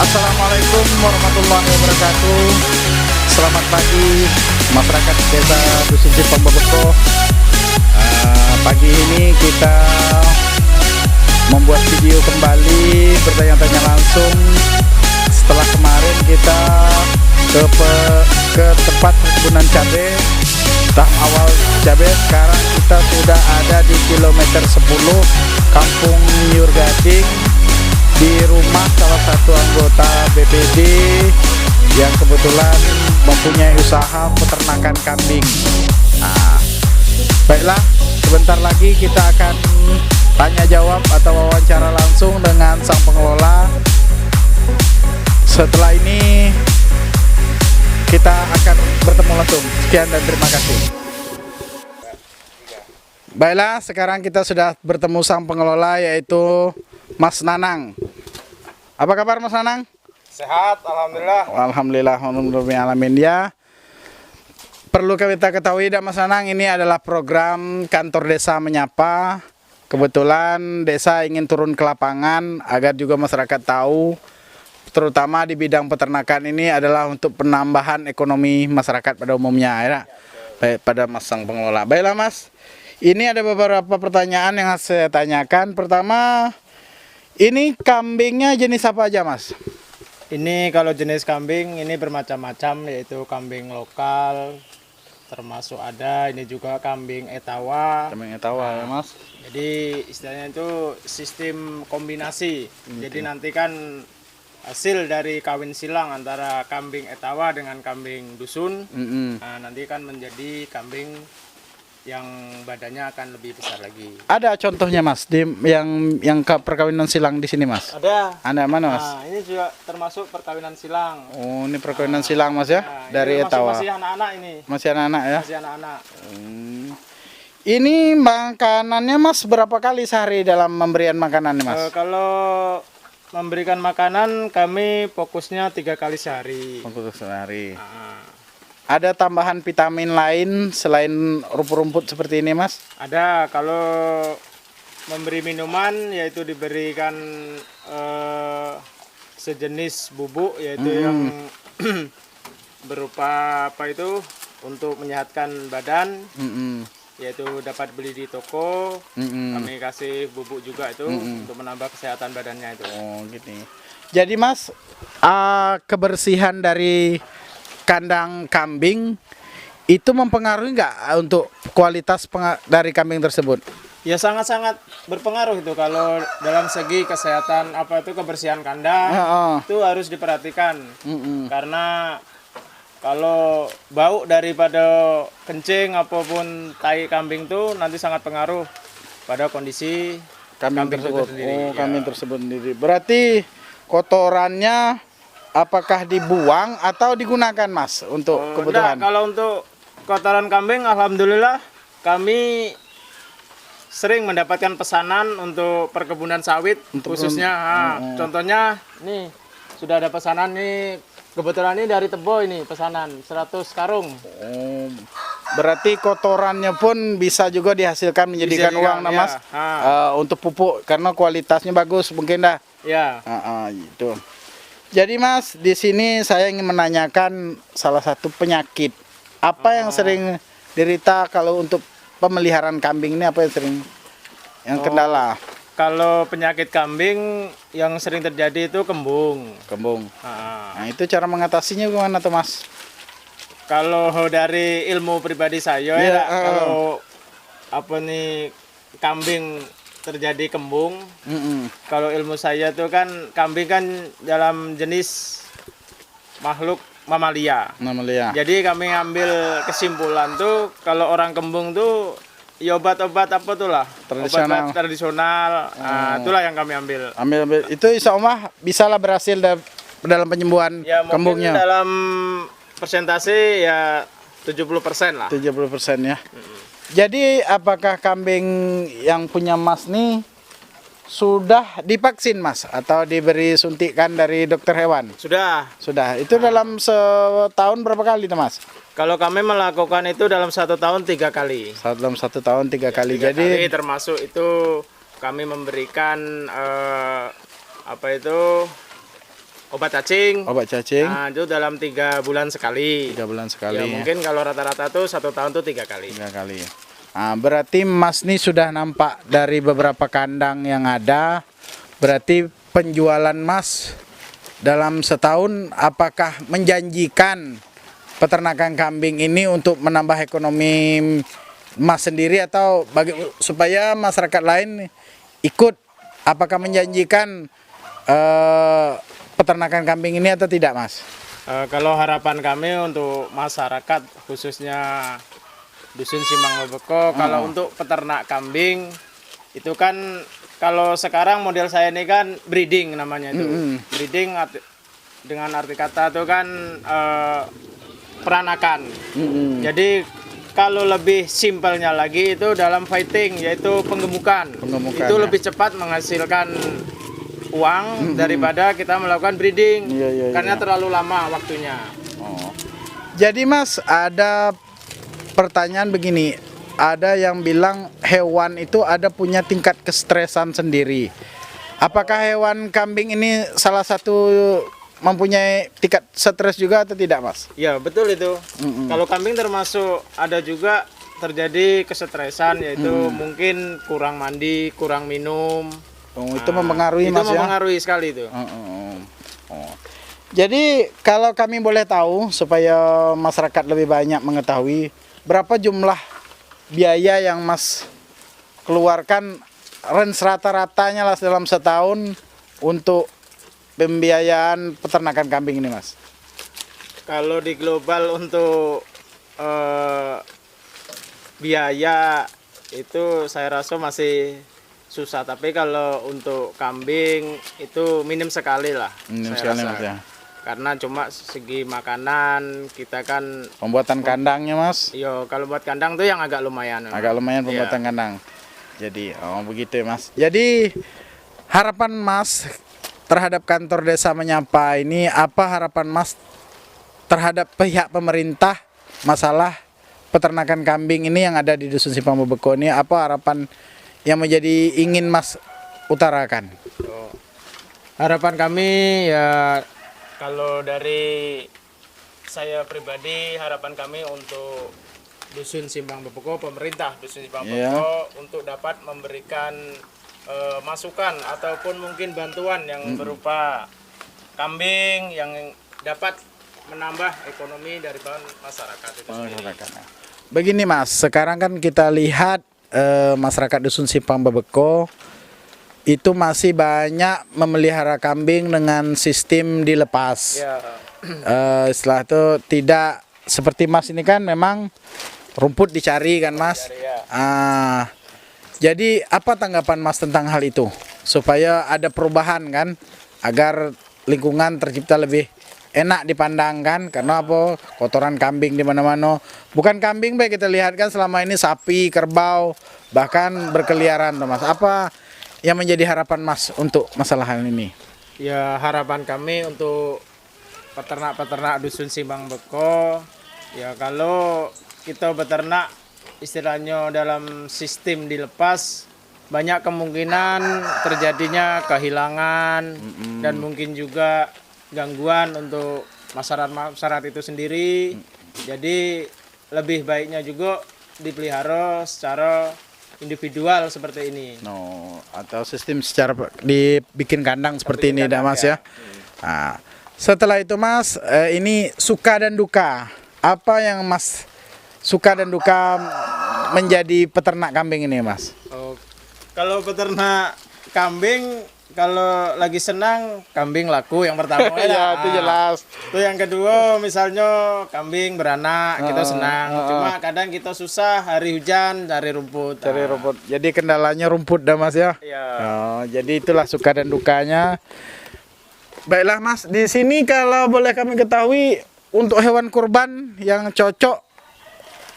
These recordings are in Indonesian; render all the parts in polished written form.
Assalamualaikum warahmatullahi wabarakatuh. Selamat pagi masyarakat desa Dusun Cipang Babeko. Pagi ini kita membuat video kembali, bertanya-tanya langsung setelah kemarin kita ke tempat perkebunan cabai, tahap awal cabai. Sekarang kita sudah ada di kilometer 10 Kampung Nyur Gading, di rumah salah satu anggota BPD yang kebetulan mempunyai usaha peternakan kambing. Baiklah, sebentar lagi kita akan tanya jawab atau wawancara langsung dengan sang pengelola. Setelah ini kita akan bertemu langsung. Sekian dan terima kasih. Baiklah, sekarang kita sudah bertemu sang pengelola, yaitu Mas Nanang. Apa kabar Mas Nanang? Sehat, alhamdulillah. Alhamdulillah, alamin ya. Perlu kita ketahui dah Mas Nanang, ini adalah program Kantor Desa Menyapa. Kebetulan desa ingin turun ke lapangan agar juga masyarakat tahu, terutama di bidang peternakan ini adalah untuk penambahan ekonomi masyarakat pada umumnya ya. Baik, pada Mas sang pengelola. Baiklah Mas, ini ada beberapa pertanyaan yang saya tanyakan. Pertama, ini kambingnya jenis apa aja Mas? Ini kalau jenis kambing ini bermacam-macam, yaitu kambing lokal, termasuk ada ini juga kambing etawa. Kambing etawa ya Mas. Jadi istilahnya itu sistem kombinasi. Jadi nanti kan hasil dari kawin silang antara kambing etawa dengan kambing dusun. Nah, nanti kan menjadi kambing yang badannya akan lebih besar lagi. Ada contohnya Mas di yang perkawinan silang di sini Mas? Ada. Ada mana Mas? Nah, ini juga termasuk perkawinan silang. Oh, ini perkawinan silang Mas ya? Nah, dari etawa. Masih anak-anak ini. Masih anak-anak ya? Masih anak-anak. Ini makanannya Mas berapa kali sehari dalam pemberian makanan nih Mas? Kalau memberikan makanan kami fokusnya 3 kali sehari. Untuk sehari. Nah, Ada tambahan vitamin lain selain rumput-rumput seperti ini Mas? ada, kalau memberi minuman yaitu diberikan sejenis bubuk, yaitu yang berupa apa itu untuk menyehatkan badan, yaitu dapat beli di toko. Kami kasih bubuk juga itu untuk menambah kesehatan badannya itu. Oh gitu. Jadi Mas, kebersihan dari kandang kambing itu mempengaruhi nggak untuk kualitas dari kambing tersebut? Ya sangat-sangat berpengaruh itu kalau dalam segi kesehatan, apa itu kebersihan kandang itu harus diperhatikan. Karena kalau bau daripada kencing apapun tai kambing itu nanti sangat pengaruh pada kondisi Kambing tersebut. sendiri. Kambing tersebut sendiri. Berarti kotorannya apakah dibuang atau digunakan Mas untuk kebutuhan? Enggak, kalau untuk kotoran kambing alhamdulillah kami sering mendapatkan pesanan untuk perkebunan sawit khususnya. Contohnya nih sudah ada pesanan nih, kebetulan ini dari Tebo ini pesanan 100 karung. Berarti kotorannya pun bisa juga dihasilkan menjadikan uang nah Mas, untuk pupuk karena kualitasnya bagus mungkin dah. Ya. Gitu. Jadi Mas, di sini saya ingin menanyakan salah satu penyakit. Apa yang sering derita kalau untuk pemeliharaan kambing ini, apa yang sering kendala? Kalau penyakit kambing yang sering terjadi itu kembung. Kembung. Nah, itu cara mengatasinya gimana tuh Mas? Kalau dari ilmu pribadi saya kalau apa nih kambing terjadi kembung, kalau ilmu saya tuh kan kambing kan dalam jenis makhluk mamalia. Mamalia. Jadi kami ambil kesimpulan tuh kalau orang kembung tuh ya obat-obat apa tuh lah, Tradisional. obat tradisional. Nah, itulah yang kami ambil. Ambil itu insya Allah bisalah berhasil dalam penyembuhan Ya mungkin kembungnya. dalam persentase ya 70% lah. 70% ya. Jadi apakah kambing yang punya Mas nih sudah divaksin Mas atau diberi suntikan dari dokter hewan? Sudah. Sudah. Itu dalam setahun berapa kali tuh Mas? Kalau kami melakukan itu dalam 1 tahun 3 kali. Dalam 1 tahun 3 kali. 3 Jadi kali termasuk itu kami memberikan apa itu obat cacing. obat cacing Nah, itu dalam 3 bulan sekali. 3 bulan sekali. Ya, mungkin kalau rata-rata tuh 1 tahun tuh 3 kali. 3 kali. Nah, berarti Mas nih sudah nampak dari beberapa kandang yang ada. Berarti penjualan Mas dalam setahun apakah menjanjikan peternakan kambing ini untuk menambah ekonomi Mas sendiri atau supaya masyarakat lain ikut? Apakah menjanjikan peternakan kambing ini atau tidak Mas? Kalau harapan kami untuk masyarakat khususnya Dusun Simbang Bebeko, kalau untuk peternak kambing itu kan kalau sekarang model saya ini kan breeding namanya itu. Breeding dengan arti kata itu kan peranakan. Jadi kalau lebih simpelnya lagi itu dalam fighting yaitu penggemukan. Itu lebih cepat menghasilkan uang daripada kita melakukan breeding. Karena terlalu lama waktunya. Jadi Mas ada pertanyaan begini, ada yang bilang hewan itu ada punya tingkat kestresan sendiri. Apakah hewan kambing ini salah satu mempunyai tingkat stres juga atau tidak Mas? Ya betul itu. Kalau kambing termasuk ada juga terjadi kesetresan yaitu mungkin kurang mandi, kurang minum. Itu mempengaruhi Mas ya? Itu mempengaruhi sekali itu. Jadi kalau kami boleh tahu supaya masyarakat lebih banyak mengetahui berapa jumlah biaya yang Mas keluarkan rata-ratanya lah dalam setahun untuk pembiayaan peternakan kambing ini Mas? Kalau di global untuk biaya itu saya rasa masih susah, tapi kalau untuk kambing itu minim sekali lah. Minim sekali Mas ya. Karena cuma segi makanan kita kan pembuatan kandangnya Mas. Yo, kalau buat kandang tuh yang agak lumayan. Agak lumayan pembuatan kandang. Jadi begitu ya Mas. Jadi harapan Mas terhadap kantor desa menyapa ini, apa harapan Mas terhadap pihak pemerintah masalah peternakan kambing ini yang ada di Dusun Simpang Bebeko ini? Apa harapan yang menjadi ingin Mas utarakan? Harapan kami ya, kalau dari saya pribadi, harapan kami untuk Dusun Simpang Bebeko, pemerintah Dusun Simpang Bebeko untuk dapat memberikan masukan ataupun mungkin bantuan yang berupa kambing yang dapat menambah ekonomi dari masyarakat itu sendiri. Begini Mas, sekarang kan kita lihat masyarakat Dusun Simpang Bebeko itu masih banyak memelihara kambing dengan sistem dilepas. Setelah itu tidak seperti Mas ini kan memang rumput dicari kan Mas. Jadi apa tanggapan Mas tentang hal itu? Supaya ada perubahan kan, agar lingkungan tercipta lebih enak dipandangkan. Karena apa? Kotoran kambing di mana-mana. Bukan kambing baik kita lihat kan selama ini sapi, kerbau, bahkan berkeliaran Mas. Apa yang menjadi harapan Mas untuk masalah hal ini? Ya, harapan kami untuk peternak-peternak Dusun Simpang Bebeko, ya kalau kita beternak istilahnya dalam sistem dilepas, banyak kemungkinan terjadinya kehilangan dan mungkin juga gangguan untuk masyarakat itu sendiri. Jadi lebih baiknya juga dipelihara secara individual seperti ini. Atau sistem secara dibikin kandang seperti ini, Mas ya. Nah, setelah itu Mas, ini suka dan duka. Apa yang Mas suka dan duka menjadi peternak kambing ini Mas? Kalau peternak kambing kalau lagi senang kambing laku yang pertama Ya, itu jelas. Itu yang kedua misalnya kambing beranak kita senang. Cuma kadang kita susah hari hujan cari rumput. Cari rumput. Jadi kendalanya rumput dah Mas ya. Iya. Oh, jadi itulah suka dan dukanya. Baiklah Mas, di sini kalau boleh kami ketahui untuk hewan kurban yang cocok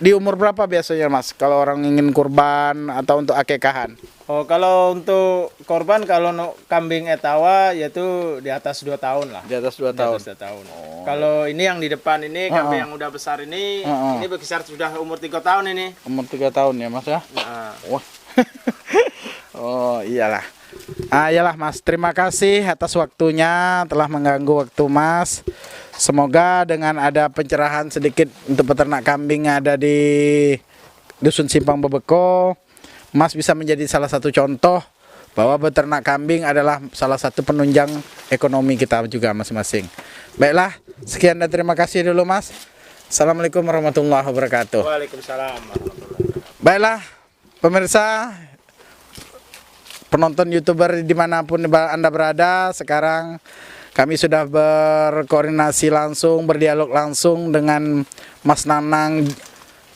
di umur berapa biasanya Mas? Kalau orang ingin kurban atau untuk akekahan? Oh, kalau untuk korban kalau kambing etawa yaitu di atas 2 tahun lah. Di atas 2 Di tahun. atas 2 tahun. Kalau ini yang di depan ini kambing yang udah besar ini berkisar sudah umur 3 tahun ini. Umur 3 tahun ya Mas ya? Nah, Wah. Oh, iyalah. Iyalah Mas, terima kasih atas waktunya telah mengganggu waktu Mas. Semoga dengan ada pencerahan sedikit untuk peternak kambing yang ada di Dusun Simpang Bebeko, Mas bisa menjadi salah satu contoh bahwa beternak kambing adalah salah satu penunjang ekonomi kita juga masing-masing. Baiklah, sekian dan terima kasih dulu Mas. Assalamualaikum warahmatullahi wabarakatuh. Waalaikumsalam warahmatullahi wabarakatuh. Baiklah, pemirsa, penonton YouTuber dimanapun Anda berada, sekarang kami sudah berkoordinasi langsung, berdialog langsung dengan Mas Nanang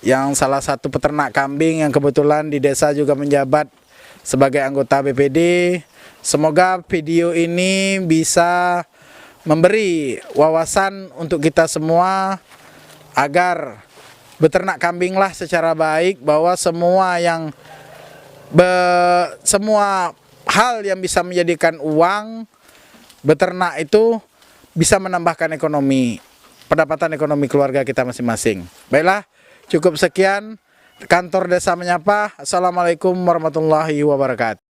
yang salah satu peternak kambing yang kebetulan di desa juga menjabat sebagai anggota BPD. Semoga video ini bisa memberi wawasan untuk kita semua agar beternak kambinglah secara baik, bahwa semua hal yang bisa menjadikan uang beternak itu bisa menambahkan pendapatan ekonomi keluarga kita masing-masing. Baiklah, cukup sekian. Kantor Desa Menyapa. Assalamualaikum warahmatullahi wabarakatuh.